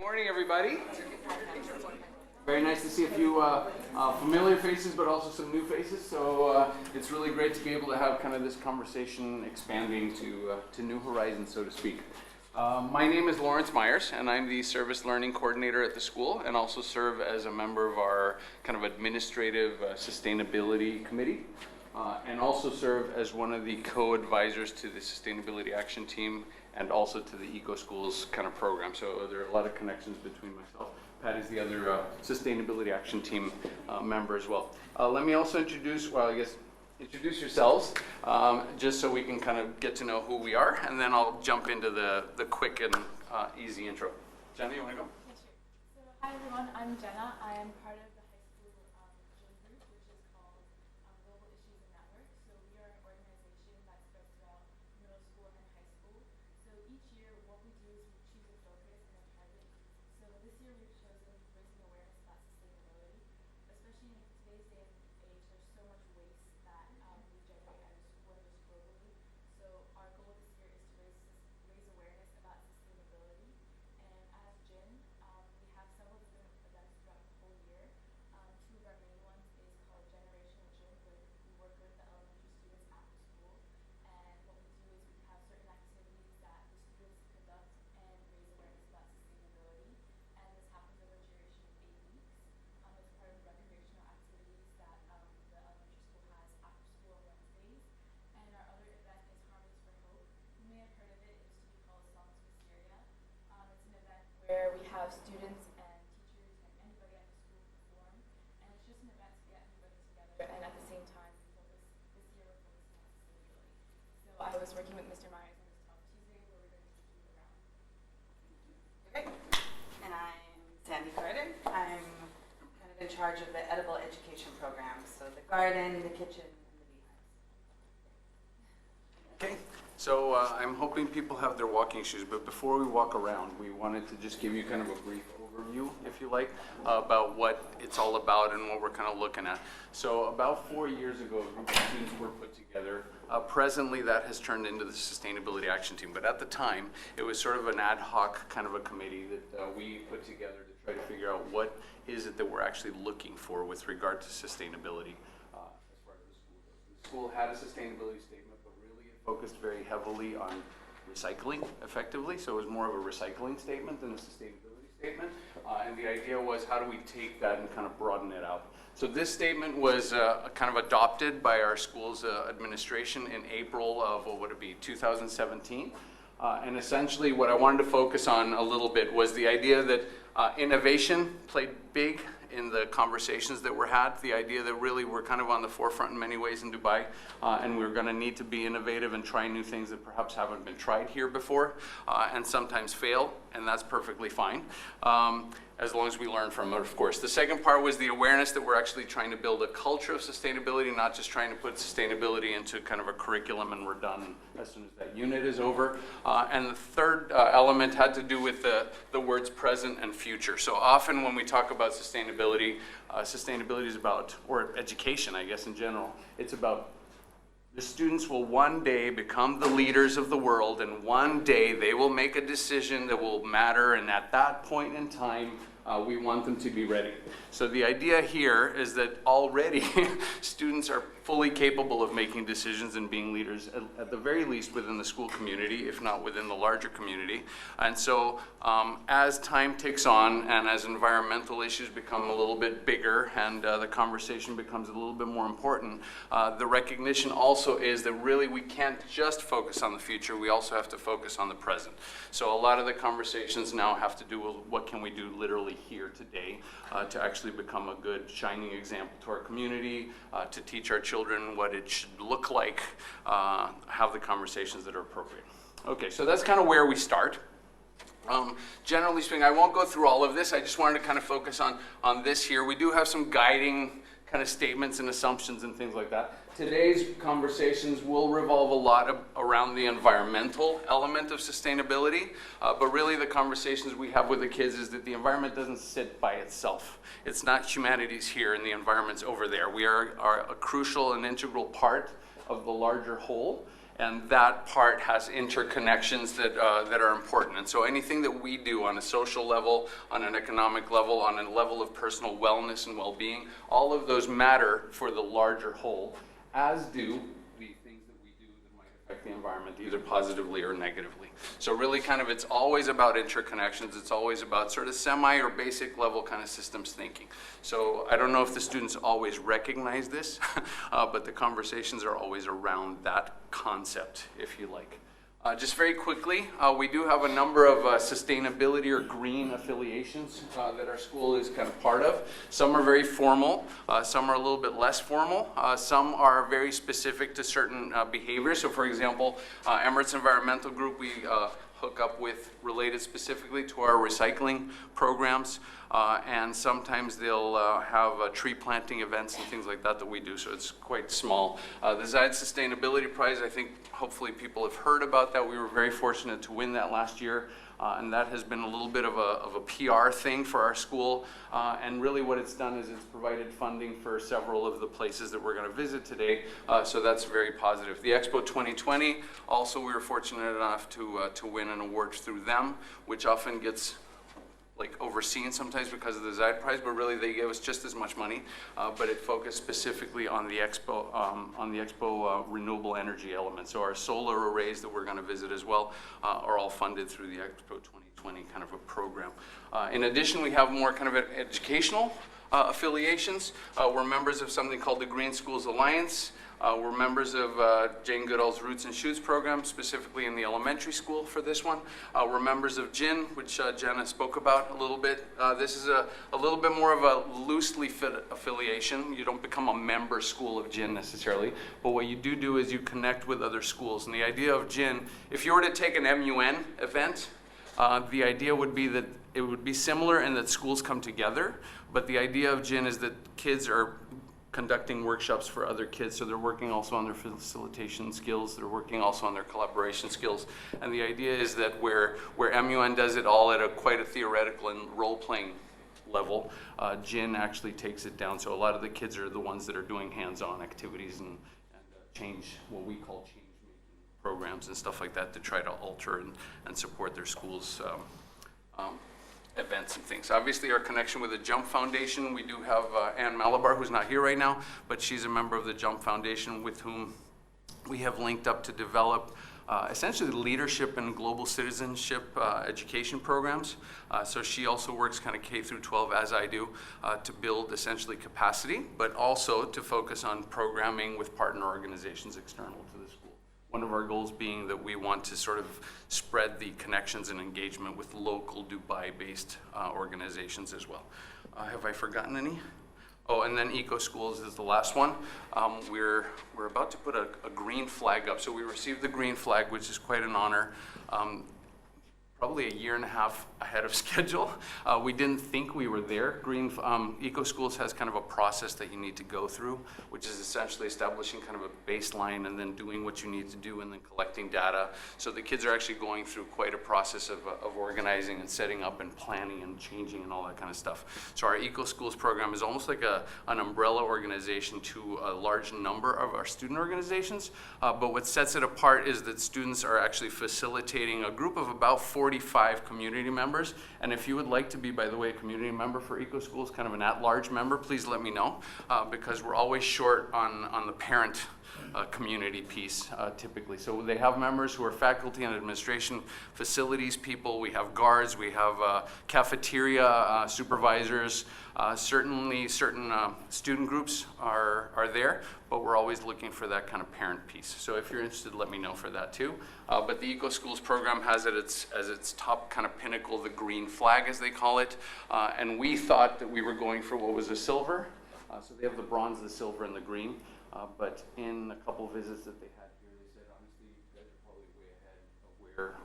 Morning, everybody. Very nice to see a few familiar faces, but also some new faces. So it's really great to be able to have kind of this conversation expanding to new horizons, so to speak. My name is Lawrence Myers, and I'm the Service Learning Coordinator at the school, and also serve as a member of our kind of administrative sustainability committee, and also serve as one of the co-advisors to the Sustainability Action Team and also to the Eco Schools kind of program. So there are a lot of connections between myself. Pat is the other Sustainability Action Team member as well. Let me also introduce yourselves, just so we can kind of get to know who we are, and then I'll jump into the quick and easy intro. Jenna, you want to go? Yeah, sure. So, hi everyone, I'm Jenna. I am part of the high school gym group, which is called Global Issues and Network. So we are an organization that spreads throughout middle school and high school. So each year, what we do is we choose a focus and a target. So this year we've chosen raising awareness about sustainability, especially in today's day and age. There's so much waste that we generate at a school and just globally. So our goal this year is to raise awareness about sustainability. And as Jin, we have several different events throughout the whole year. Two of our main ones is called Generational Gym, where we work with the elementary students after school. And what we do is we have certain activities that the students conduct and raise awareness about sustainability. And this happens over a duration of 8 weeks. It's part of the recreational activities that the elementary school has after school on Wednesdays. And our other event is Harmonies for Hope. You may have heard of it. It used to be called Songs of Syria. It's an event where we have students and teachers and anybody at the school perform. And it's just an event to get everybody together. And at the same time, this year we're focusing on sustainability. So I was working with Mr. Myers on this Talk Tuesday, where we're going to take you around. Okay. And I'm Sandy Carter. I'm kind of in charge of the edible education program. So the garden, the kitchen, and the beehives. Okay, so I'm hoping people have their walking shoes, but before we walk around, we wanted to just give you kind of a brief overview, if you like, about what it's all about and what we're kind of looking at. So about 4 years ago, a group of students were put together. Presently, that has turned into the Sustainability Action Team, but at the time, it was sort of an ad hoc kind of a committee that we put together to try to figure out what is it that we're actually looking for with regard to sustainability as far as the school goes. The school had a sustainability statement, but really it focused very heavily on recycling effectively, so it was more of a recycling statement than a sustainability statement. And the idea was, how do we take that and kind of broaden it out? So this statement was kind of adopted by our school's administration in April of, what would it be, 2017. And essentially what I wanted to focus on a little bit was the idea that innovation played big in the conversations that were had, the idea that really we're kind of on the forefront in many ways in Dubai, and we're going to need to be innovative and try new things that perhaps haven't been tried here before, and sometimes fail, and that's perfectly fine, as long as we learn from it, of course. The second part was the awareness that we're actually trying to build a culture of sustainability, not just trying to put sustainability into kind of a curriculum and we're done as soon as that unit is over. And the third element had to do with the words present and future. So often when we talk about sustainability, sustainability is about, or education, I guess in general, it's about the students will one day become the leaders of the world, and one day they will make a decision that will matter, and at that point in time, we want them to be ready. So the idea here is that already students are fully capable of making decisions and being leaders, at the very least within the school community, if not within the larger community. And so as time ticks on and as environmental issues become a little bit bigger and the conversation becomes a little bit more important, the recognition also is that really we can't just focus on the future, we also have to focus on the present. So a lot of the conversations now have to do with what can we do literally here today to actually become a good shining example to our community, to teach our children what it should look like, have the conversations that are appropriate. Okay, so that's kind of where we start. Generally speaking, I won't go through all of this. I just wanted to kind of focus on this here. We do have some guiding kind of statements and assumptions and things like that. Today's conversations will revolve a lot around the environmental element of sustainability, but really the conversations we have with the kids is that the environment doesn't sit by itself. It's not humanity's here and the environment's over there. We are a crucial and integral part of the larger whole. And that part has interconnections that are important. And so anything that we do on a social level, on an economic level, on a level of personal wellness and well-being, all of those matter for the larger whole, as do the things that we do that might affect the environment, either positively or negatively. So really kind of, it's always about interconnections. It's always about sort of semi or basic level kind of systems thinking. So I don't know if the students always recognize this, but the conversations are always around that concept, if you like. Just very quickly, we do have a number of sustainability or green affiliations that our school is kind of part of. Some are very formal, some are a little bit less formal, some are very specific to certain behaviors. So for example, Emirates Environmental Group, we hook up with related specifically to our recycling programs, and sometimes they'll have tree planting events and things like that that we do, so it's quite small. The Zayed Sustainability Prize, I think hopefully people have heard about that. We were very fortunate to win that last year, and that has been a little bit of a PR thing for our school, and really what it's done is it's provided funding for several of the places that we're going to visit today, so that's very positive. The Expo 2020, also we were fortunate enough to win an award through them, which often gets like overseen sometimes because of the Zayed Prize, but really they gave us just as much money, but it focused specifically on the Expo renewable energy element. So our solar arrays that we're going to visit as well are all funded through the Expo 2020 kind of a program. In addition, we have more kind of educational affiliations. We're members of something called the Green Schools Alliance. We're members of Jane Goodall's Roots and Shoots program, specifically in the elementary school for this one. We're members of GIN, which Jenna spoke about a little bit. This is a little bit more of a loosely fit affiliation. You don't become a member school of GIN necessarily, but what you do is you connect with other schools. And the idea of GIN, if you were to take an MUN event, the idea would be that it would be similar in that schools come together, but the idea of GIN is that kids are conducting workshops for other kids, so they're working also on their facilitation skills, they're working also on their collaboration skills, and the idea is that where MUN does it all at quite a theoretical and role-playing level, GIN actually takes it down, so a lot of the kids are the ones that are doing hands-on activities and change, what we call change-making programs and stuff like that to try to alter and support their schools' events and things. Obviously, our connection with the Jump Foundation, we do have Ann Malabar, who's not here right now, but she's a member of the Jump Foundation with whom we have linked up to develop essentially leadership and global citizenship education programs. So she also works kind of K through 12 as I do to build essentially capacity, but also to focus on programming with partner organizations external to the school. One of our goals being that we want to sort of spread the connections and engagement with local Dubai-based organizations as well. Have I forgotten any? Oh, and then Eco Schools is the last one. We're about to put a green flag up. So we received the green flag, which is quite an honor. Probably a year and a half ahead of schedule. We didn't think we were there. Eco Schools has kind of a process that you need to go through, which is essentially establishing kind of a baseline and then doing what you need to do and then collecting data. So the kids are actually going through quite a process of organizing and setting up and planning and changing and all that kind of stuff. So our Eco Schools program is almost like an umbrella organization to a large number of our student organizations. But what sets it apart is that students are actually facilitating a group of about 45 community members. And if you would like to be, by the way, a community member for Eco Schools, kind of an at-large member, please let me know, because we're always short on the parent community piece typically. So they have members who are faculty and administration, facilities people, we have guards, we have cafeteria supervisors, certainly certain student groups are there, but we're always looking for that kind of parent piece. So if you're interested, let me know for that too. But the Eco Schools program has as its top kind of pinnacle the green flag, as they call it, and we thought that we were going for what was a silver. So they have the bronze, the silver, and the green. But in a couple visits that they had here, they said, honestly, you guys are probably way ahead of where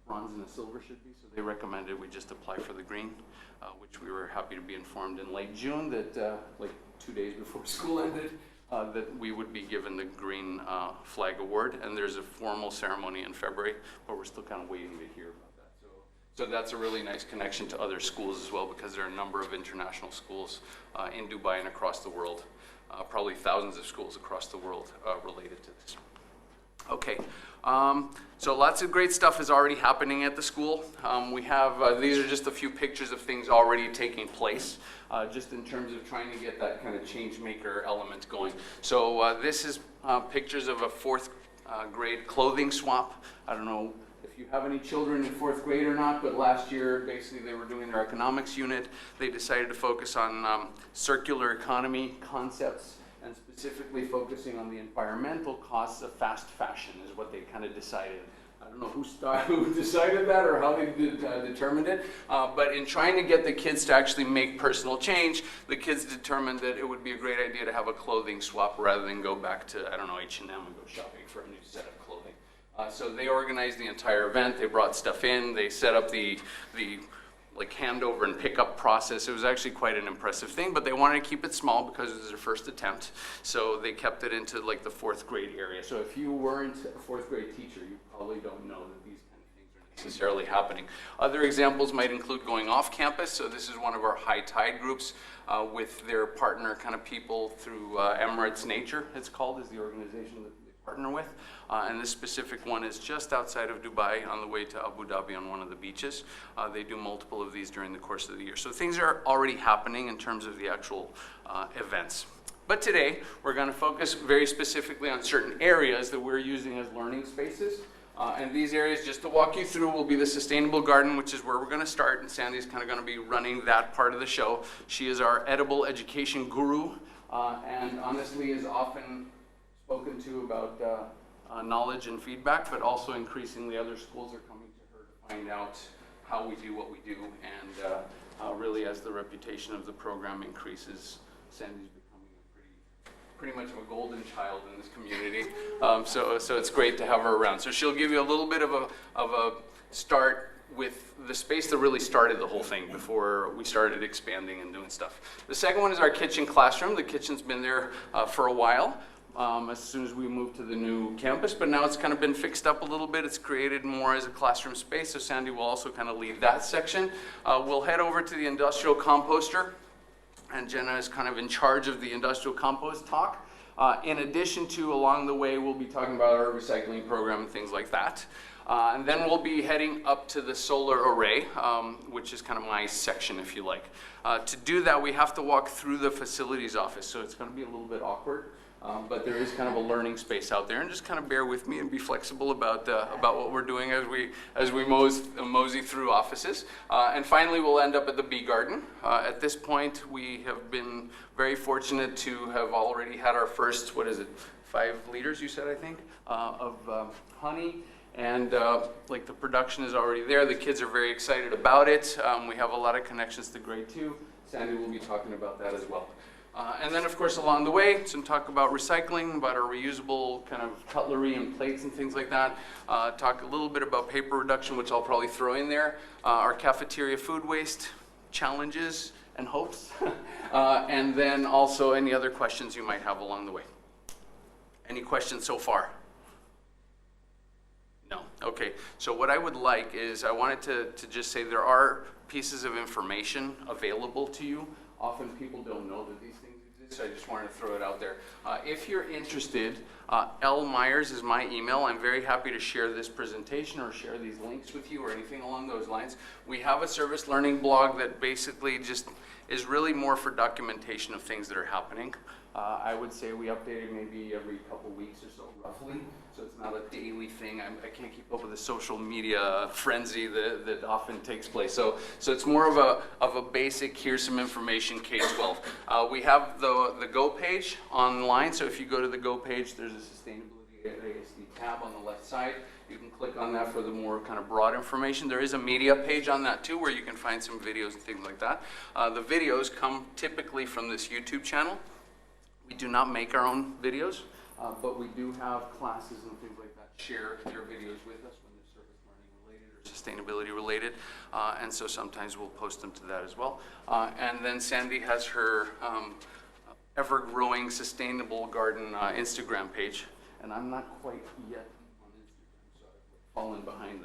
bronze and the silver should be. So they recommended we just apply for the green, which we were happy to be informed in late June that, like 2 days before school ended, that we would be given the green flag award. And there's a formal ceremony in February, but we're still kind of waiting to hear about that. So that's a really nice connection to other schools as well, because there are a number of international schools in Dubai and across the world. Probably thousands of schools across the world related to this. Okay, so lots of great stuff is already happening at the school. We have, these are just a few pictures of things already taking place, just in terms of trying to get that kind of change maker element going. So this is pictures of a fourth grade clothing swap. I don't know if you have any children in fourth grade or not, but last year basically they were doing their economics unit. They decided to focus on circular economy concepts, and specifically focusing on the environmental costs of fast fashion is what they kind of decided. I don't know who decided that or how they determined it, but in trying to get the kids to actually make personal change, the kids determined that it would be a great idea to have a clothing swap rather than go back to, I don't know, H&M and go shopping for a new set of clothing. So they organized the entire event. They brought stuff in. They set up the like handover and pickup process. It was actually quite an impressive thing, but they wanted to keep it small because it was their first attempt. So they kept it into like the fourth grade area. So if you weren't a fourth grade teacher, you probably don't know that these kind of things are necessarily happening. Other examples might include going off campus. So this is one of our high tide groups with their partner kind of people through Emirates Nature, it's called, is the organization that they partner with. And this specific one is just outside of Dubai on the way to Abu Dhabi on one of the beaches. They do multiple of these during the course of the year. So things are already happening in terms of the actual events. But today, we're going to focus very specifically on certain areas that we're using as learning spaces. And these areas, just to walk you through, will be the Sustainable Garden, which is where we're going to start. And Sandy's kind of going to be running that part of the show. She is our edible education guru, and honestly is often spoken to about knowledge and feedback, but also increasingly other schools are coming to her to find out how we do what we do. And really, as the reputation of the program increases, Sandy's becoming pretty much of a golden child in this community. So it's great to have her around. So she'll give you a little bit of a start with the space that really started the whole thing before we started expanding and doing stuff. The second one is our kitchen classroom. The kitchen's been there for a while. As soon as we moved to the new campus, but now it's kind of been fixed up a little bit. It's created more as a classroom space, so Sandy will also kind of lead that section. We'll head over to the industrial composter, and Jenna is kind of in charge of the industrial compost talk. In addition to, along the way, we'll be talking about our recycling program and things like that. And then we'll be heading up to the solar array, which is kind of my section, if you like. To do that, we have to walk through the facilities office, so it's going to be a little bit awkward. But there is kind of a learning space out there, and just kind of bear with me and be flexible about what we're doing as we mosey through offices. And finally, we'll end up at the bee garden. At this point, we have been very fortunate to have already had our first, 5 liters, you said, I think, of honey. And like the production is already there. The kids are very excited about it. We have a lot of connections to grade 2. Sandy will be talking about that as well. And then, of course, along the way, some talk about recycling, about our reusable kind of cutlery and plates and things like that. Talk a little bit about paper reduction, which I'll probably throw in there. Our cafeteria food waste challenges and hopes. And then also any other questions you might have along the way. Any questions so far? No. Okay. So what I would like is I wanted to just say there are pieces of information available to you. Often people don't know that these things exist, so I just wanted to throw it out there. If you're interested, L. Myers is my email. I'm very happy to share this presentation or share these links with you or anything along those lines. We have a service learning blog that basically just is really more for documentation of things that are happening. I would say we update it maybe every couple weeks or so, roughly. So it's not a daily thing. I can't keep up with the social media frenzy that often takes place. So it's more of a basic, here's some information, K-12. We have the Go page online. So if you go to the Go page, there's a Sustainability at ASD tab on the left side. You can click on that for the more kind of broad information. There is a media page on that too, where you can find some videos and things like that. The videos come typically from this YouTube channel. We do not make our own videos, but we do have classes and things like that share their videos with us when they're service learning related or sustainability related, and so sometimes we'll post them to that as well. And then Sandy has her ever-growing Sustainable Garden Instagram page, and I'm not quite yet on Instagram, so I've fallen behind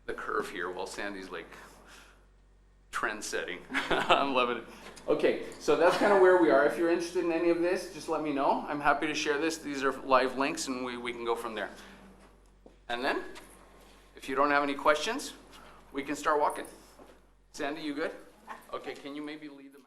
the curve here while Sandy's like trend setting. I'm loving it. Okay, so that's kind of where we are. If you're interested in any of this, just let me know. I'm happy to share this. These are live links, and we can go from there. And then, if you don't have any questions, we can start walking. Sandy, you good? Okay, can you maybe lead them?